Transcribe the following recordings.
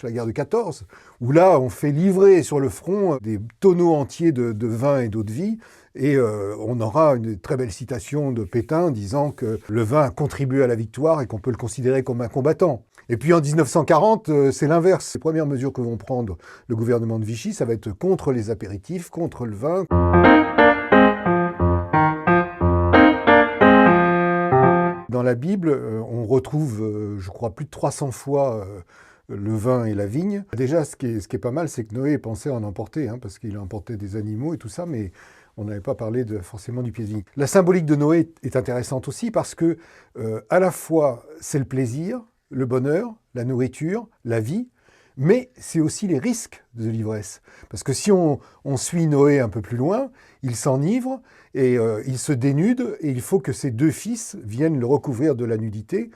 la guerre de 14, où là, on fait livrer sur le front des tonneaux entiers de vin et d'eau-de-vie, et on aura une très belle citation de Pétain disant que le vin a contribué à la victoire et qu'on peut le considérer comme un combattant. Et puis en 1940, c'est l'inverse. Les premières mesures que vont prendre le gouvernement de Vichy, ça va être contre les apéritifs, contre le vin. Dans la Bible, on retrouve, je crois, plus de 300 fois le vin et la vigne. Déjà, ce qui est pas mal, c'est que Noé pensait en emporter, parce qu'il a emporté des animaux et tout ça, mais on n'avait pas parlé forcément du pied de vigne. La symbolique de Noé est intéressante aussi parce que, à la fois, c'est le plaisir, le bonheur, la nourriture, la vie, mais c'est aussi les risques de l'ivresse. Parce que si on suit Noé un peu plus loin, il s'enivre et il se dénude, et il faut que ses deux fils viennent le recouvrir de la nudité,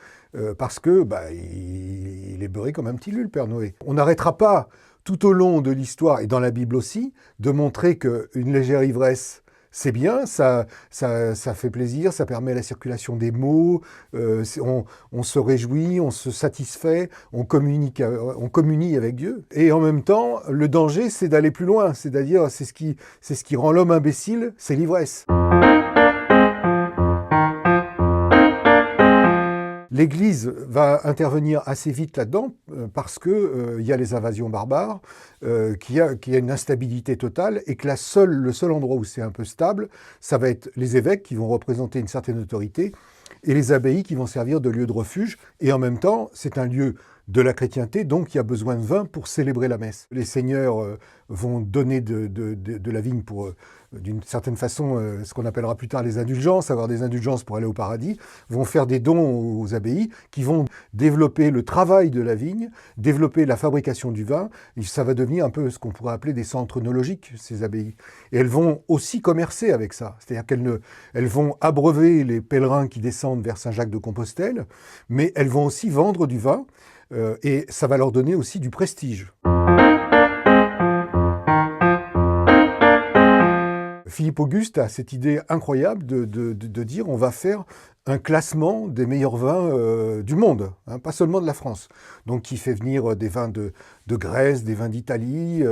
parce que il est beurré comme un petit lul, le Père Noé. On n'arrêtera pas, tout au long de l'histoire, et dans la Bible aussi, de montrer qu'une légère ivresse, c'est bien, ça fait plaisir, ça permet la circulation des mots, on se réjouit, on se satisfait, on communie avec Dieu. Et en même temps, le danger, c'est d'aller plus loin, c'est-à-dire c'est ce qui rend l'homme imbécile, c'est l'ivresse. L'Église va intervenir assez vite là-dedans parce que y a les invasions barbares, qu'il y a une instabilité totale, et que le seul endroit où c'est un peu stable, ça va être les évêques qui vont représenter une certaine autorité et les abbayes qui vont servir de lieu de refuge. Et en même temps, c'est un lieu de la chrétienté, donc il y a besoin de vin pour célébrer la messe. Les seigneurs vont donner de la vigne pour, d'une certaine façon, ce qu'on appellera plus tard les indulgences, avoir des indulgences pour aller au paradis, vont faire des dons aux abbayes qui vont développer le travail de la vigne, développer la fabrication du vin, et ça va devenir un peu ce qu'on pourrait appeler des centres œnologiques, ces abbayes. Et elles vont aussi commercer avec ça, c'est-à-dire qu'elles vont abreuver les pèlerins qui descendent vers Saint-Jacques-de-Compostelle, mais elles vont aussi vendre du vin, et ça va leur donner aussi du prestige. Philippe Auguste a cette idée incroyable de dire on va faire un classement des meilleurs vins du monde, pas seulement de la France. Donc il fait venir des vins de Grèce, des vins d'Italie,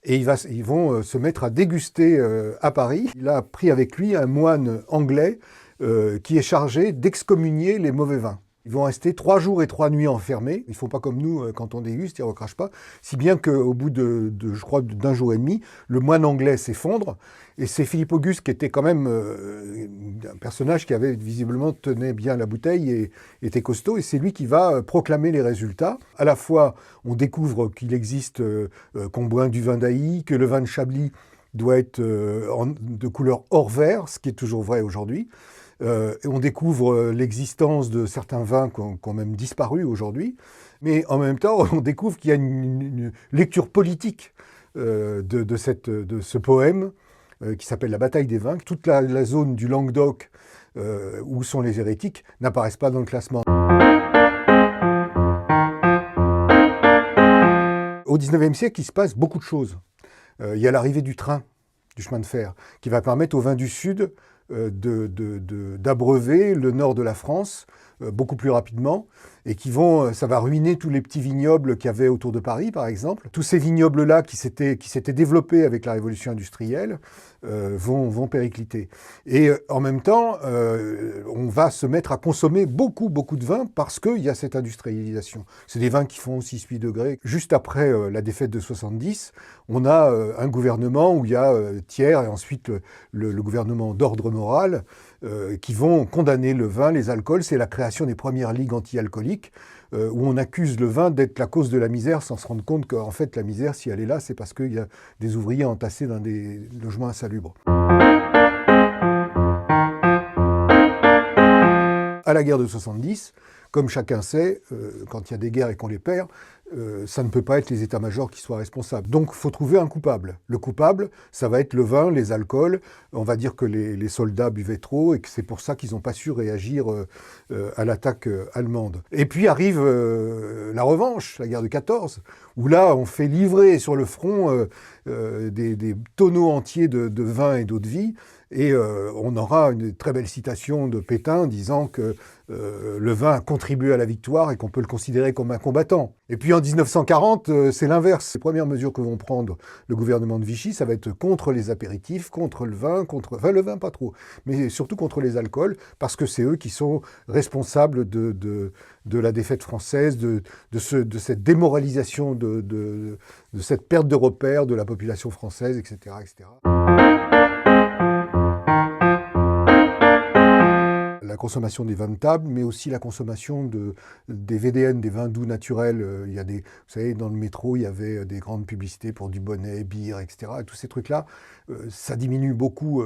et ils vont se mettre à déguster à Paris. Il a pris avec lui un moine anglais qui est chargé d'excommunier les mauvais vins. Ils vont rester 3 jours et 3 nuits enfermés. Ils ne font pas comme nous quand on déguste, ils ne recrachent pas. Si bien qu'au bout je crois, d'un jour et demi, le moine anglais s'effondre. Et c'est Philippe Auguste qui était quand même un personnage qui avait visiblement tenait bien la bouteille et était costaud. Et c'est lui qui va proclamer les résultats. À la fois, on découvre qu'il existe qu'on boit du vin d'Ailly, que le vin de Chablis doit être de couleur or vert, ce qui est toujours vrai aujourd'hui. Et on découvre l'existence de certains vins qui ont même disparu aujourd'hui, mais en même temps, on découvre qu'il y a une lecture politique de ce poème qui s'appelle La bataille des vins. Toute la zone du Languedoc où sont les hérétiques n'apparaissent pas dans le classement. Au XIXe siècle, il se passe beaucoup de choses. Il y a l'arrivée du train, du chemin de fer, qui va permettre aux vins du Sud d'abreuver le nord de la France beaucoup plus rapidement, et ça va ruiner tous les petits vignobles qu'il y avait autour de Paris, par exemple. Tous ces vignobles-là qui s'étaient développés avec la révolution industrielle vont péricliter. Et en même temps, on va se mettre à consommer beaucoup de vin parce qu'il y a cette industrialisation. C'est des vins qui font aussi 8 degrés. Juste après la défaite de 70, on a un gouvernement où il y a Thiers et ensuite le gouvernement d'ordre moral qui vont condamner le vin, les alcools. C'est la création des premières ligues anti-alcooliques où on accuse le vin d'être la cause de la misère sans se rendre compte qu'en fait la misère, si elle est là, c'est parce qu'il y a des ouvriers entassés dans des logements insalubres. À la guerre de 70, comme chacun sait, quand il y a des guerres et qu'on les perd, ça ne peut pas être les états-majors qui soient responsables. Donc il faut trouver un coupable. Le coupable, ça va être le vin, les alcools. On va dire que les soldats buvaient trop et que c'est pour ça qu'ils n'ont pas su réagir à l'attaque allemande. Et puis arrive la revanche, la guerre de 14, où là on fait livrer sur le front des tonneaux entiers de vin et d'eau-de-vie, Et on aura une très belle citation de Pétain disant que le vin a contribué à la victoire et qu'on peut le considérer comme un combattant. Et puis en 1940, c'est l'inverse. Les premières mesures que vont prendre le gouvernement de Vichy, ça va être contre les apéritifs, contre le vin, enfin le vin pas trop, mais surtout contre les alcools, parce que c'est eux qui sont responsables de la défaite française, de cette démoralisation, de cette perte de repères de la population française, etc., etc. La consommation des vins de table, mais aussi la consommation des VDN, des vins doux naturels. Il y a vous savez, dans le métro, il y avait des grandes publicités pour du Bonnet, bière, etc. Et tous ces trucs-là, ça diminue beaucoup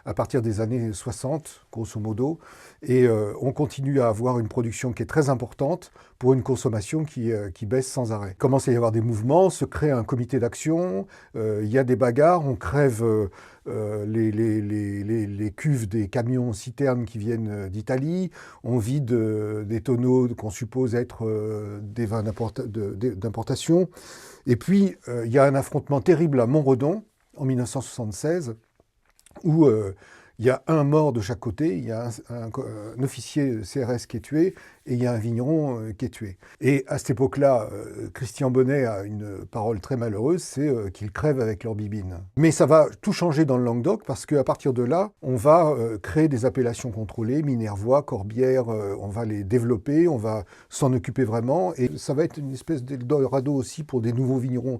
à partir des années 60, grosso modo. Et on continue à avoir une production qui est très importante pour une consommation qui baisse sans arrêt. Il commence à y avoir des mouvements, se crée un comité d'action, il y a des bagarres, on crève les cuves des camions citernes qui viennent d'Italie, on vide des tonneaux qu'on suppose être des vins d'importation. Et puis, il y a un affrontement terrible à Montredon, en 1976, où il y a un mort de chaque côté, il y a un officier CRS qui est tué, et il y a un vigneron qui est tué. Et à cette époque-là, Christian Bonnet a une parole très malheureuse, c'est qu'ils crèvent avec leur bibine. Mais ça va tout changer dans le Languedoc, parce qu'à partir de là, on va créer des appellations contrôlées, Minervois, Corbière, on va les développer, on va s'en occuper vraiment, et ça va être une espèce d'Eldorado aussi pour des nouveaux vignerons.